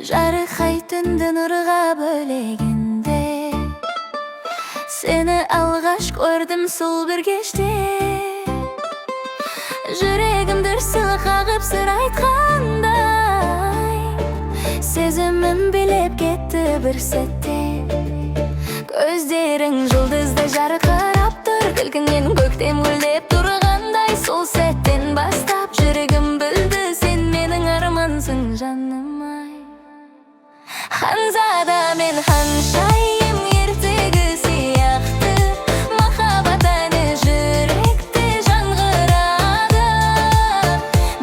Жарық ай түнді нұрға бөлегенде, сені алғаш көрдім сол бір кеште. Жүрегім дүрсіл қағып сыр айтқандай, сезімім билеп кетті бір сәтте. Көздерің жұлдыздай жарқырап тұр, күлкіңнен көктем гүлдеп тұрғандай. Сол сәттен бастап жүрегім білді, сен менің армансың жаным-ай. Ханзада мен ханшайым ертегі сияқты, махаббат әні жүректе жаңғырады.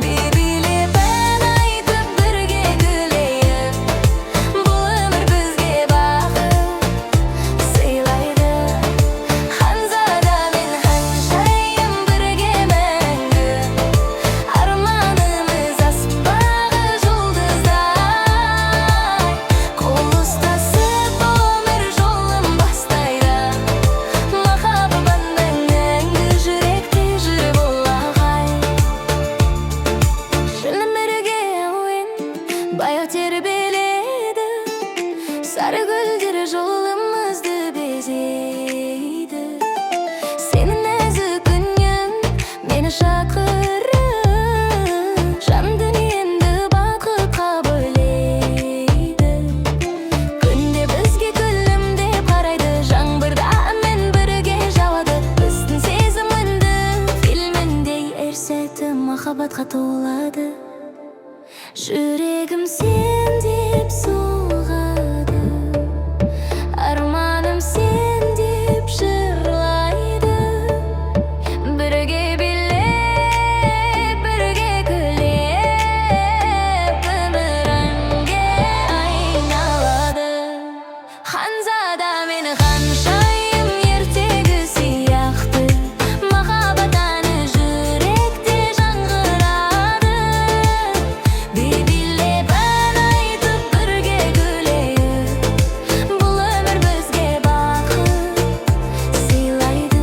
билеп ән айтып бірге күлейік, бұл өмір бізге бақыт сыйлайды. Ханзада мен ханшайым бірге мәңгі, арманымыз аспағы жұлдыздай. Қол ұстасып өмір жолын бастайды, махаббат мәңгі жүректе жүріп олағай. Шөлім бірге әуен баяу тербеледі, сары гүлдер жолымызды безейді. Сенің нәзік үнің мені шақырып, жан дүниемді бақытқа бөлейді. Күнде бізге күлімдеп қарайды, жаңбырда мен бірге жауады. Біздің сезімінді фильміндей әр сәті махаббатқа толады. Жүрегім сен деп соғады, арманым сен деп жырлайды. Бірге билеп, бірге күліп, өмір әнге айналады. Ханзада мен ханшайым ертегі сияқты, махаббат әні жүректе жаңғырады. билеп ән айтып бірге күлейік, бұл өмір бізге бақыт сыйлайды.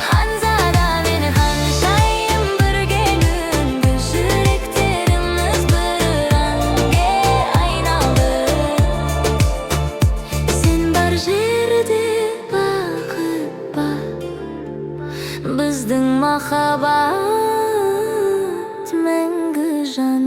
Ханзада мен ханшайым бірге күнгі, жүректеріміз бір әнге айналды. Сен бар жерде бақыт бар, біздің махаббат мәңгі жан.